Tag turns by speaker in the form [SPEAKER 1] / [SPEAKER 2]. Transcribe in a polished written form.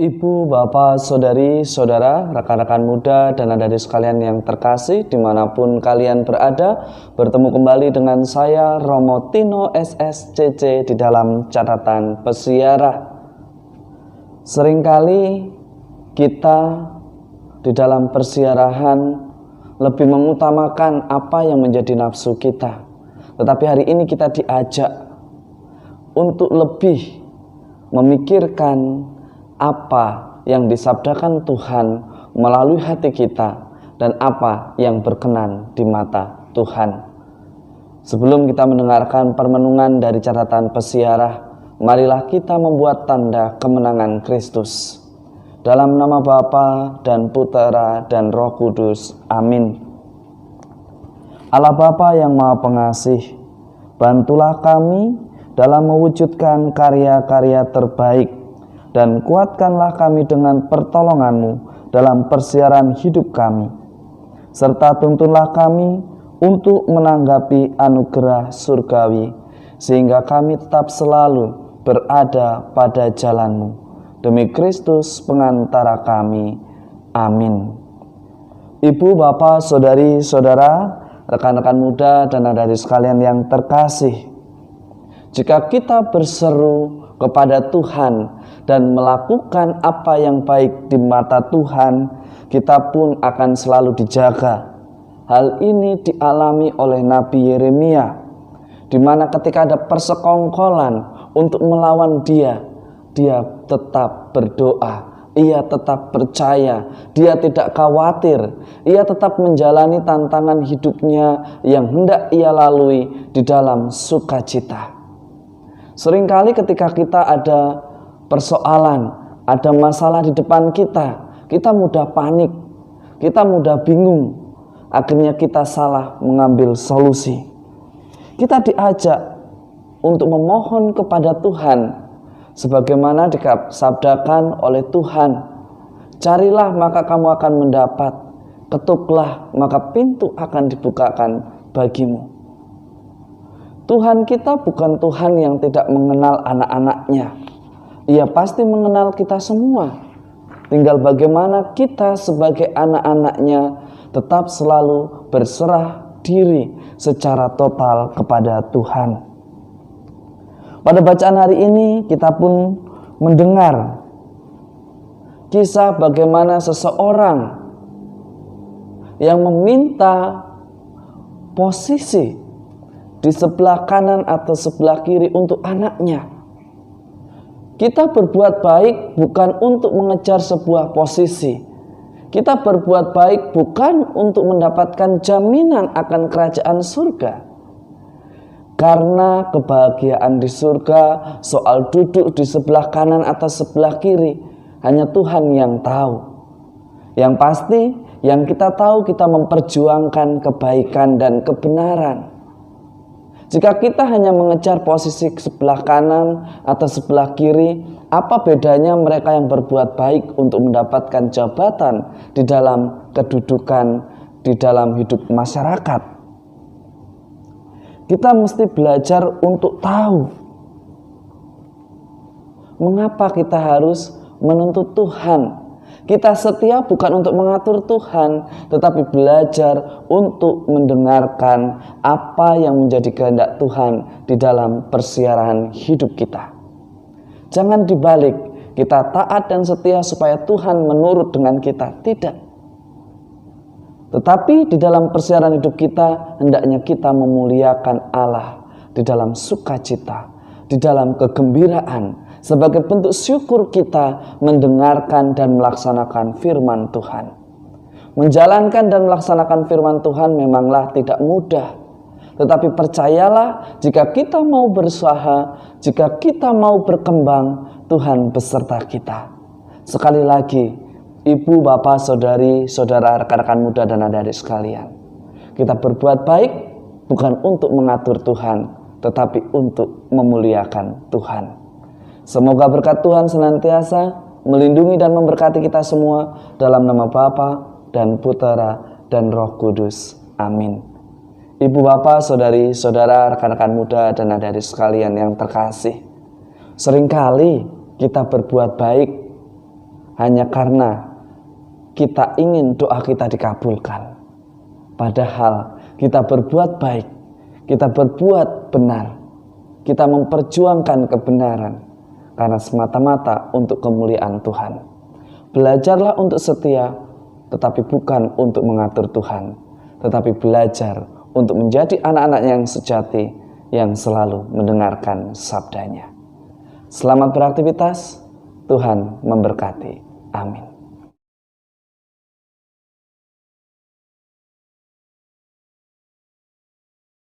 [SPEAKER 1] Ibu, bapak, saudari, saudara, rekan-rekan muda, dan adik sekalian yang terkasih dimanapun kalian berada, bertemu kembali dengan saya Romo Tino SSCC di dalam catatan pesiarah. Seringkali kita di dalam persiarahan lebih mengutamakan apa yang menjadi nafsu kita. Tetapi hari ini kita diajak untuk lebih memikirkan apa yang disabdakan Tuhan melalui hati kita dan apa yang berkenan di mata Tuhan. Sebelum kita mendengarkan permenungan dari catatan pesiarah, marilah kita membuat tanda kemenangan Kristus. Dalam nama Bapa dan Putera dan Roh Kudus. Amin. Allah Bapa yang Maha Pengasih, bantulah kami dalam mewujudkan karya-karya terbaik dan kuatkanlah kami dengan pertolongan-Mu dalam persiaran hidup kami. Serta tuntunlah kami untuk menanggapi anugerah surgawi, sehingga kami tetap selalu berada pada jalan-Mu. Demi Kristus pengantara kami. Amin. Ibu, bapak, saudari, saudara, rekan-rekan muda, dan adik sekalian yang terkasih, jika kita berseru kepada Tuhan dan melakukan apa yang baik di mata Tuhan, kita pun akan selalu dijaga. Hal ini dialami oleh Nabi Yeremia, di mana ketika ada persekongkolan untuk melawan dia tetap berdoa, ia tetap percaya, dia tidak khawatir, ia tetap menjalani tantangan hidupnya yang hendak ia lalui di dalam sukacita. Seringkali ketika kita ada persoalan, ada masalah di depan kita mudah panik, kita mudah bingung, akhirnya kita salah mengambil solusi. Kita diajak untuk memohon kepada Tuhan, sebagaimana disabdakan oleh Tuhan, carilah maka kamu akan mendapat, ketuklah maka pintu akan dibukakan bagimu. Tuhan kita bukan Tuhan yang tidak mengenal anak-anaknya. Ia pasti mengenal kita semua. Tinggal bagaimana kita sebagai anak-anaknya tetap selalu berserah diri secara total kepada Tuhan. Pada bacaan hari ini kita pun mendengar kisah bagaimana seseorang yang meminta posisi di sebelah kanan atau sebelah kiri untuk anaknya. Kita berbuat baik bukan untuk mengejar sebuah posisi. Kita berbuat baik bukan untuk mendapatkan jaminan akan kerajaan surga. Karena kebahagiaan di surga, soal duduk di sebelah kanan atau sebelah kiri, hanya Tuhan yang tahu. Yang pasti, yang kita tahu, kita memperjuangkan kebaikan dan kebenaran. Jika kita hanya mengejar posisi sebelah kanan atau sebelah kiri, apa bedanya mereka yang berbuat baik untuk mendapatkan jabatan di dalam kedudukan, di dalam hidup masyarakat? Kita mesti belajar untuk tahu mengapa kita harus menuntut Tuhan. Kita setia bukan untuk mengatur Tuhan, tetapi belajar untuk mendengarkan apa yang menjadi kehendak Tuhan di dalam persiaran hidup kita. Jangan dibalik, kita taat dan setia supaya Tuhan menurut dengan kita. Tidak. Tetapi di dalam persiaran hidup kita, hendaknya kita memuliakan Allah di dalam sukacita, di dalam kegembiraan, sebagai bentuk syukur kita mendengarkan dan melaksanakan firman Tuhan. Menjalankan dan melaksanakan firman Tuhan memanglah tidak mudah. Tetapi percayalah, jika kita mau berusaha, jika kita mau berkembang, Tuhan beserta kita. Sekali lagi, ibu, bapak, saudari, saudara, rekan-rekan muda dan adik-adik sekalian, kita berbuat baik bukan untuk mengatur Tuhan, tetapi untuk memuliakan Tuhan. Semoga berkat Tuhan senantiasa melindungi dan memberkati kita semua dalam nama Bapa dan Putera dan Roh Kudus. Amin. Ibu, bapak, saudari, saudara, rekan-rekan muda dan adik-adik sekalian yang terkasih, seringkali kita berbuat baik hanya karena kita ingin doa kita dikabulkan. Padahal kita berbuat baik, kita berbuat benar, kita memperjuangkan kebenaran karena semata-mata untuk kemuliaan Tuhan. Belajarlah untuk setia, tetapi bukan untuk mengatur Tuhan, tetapi belajar untuk menjadi anak-anak yang sejati, yang selalu mendengarkan sabdanya. Selamat beraktivitas, Tuhan memberkati. Amin.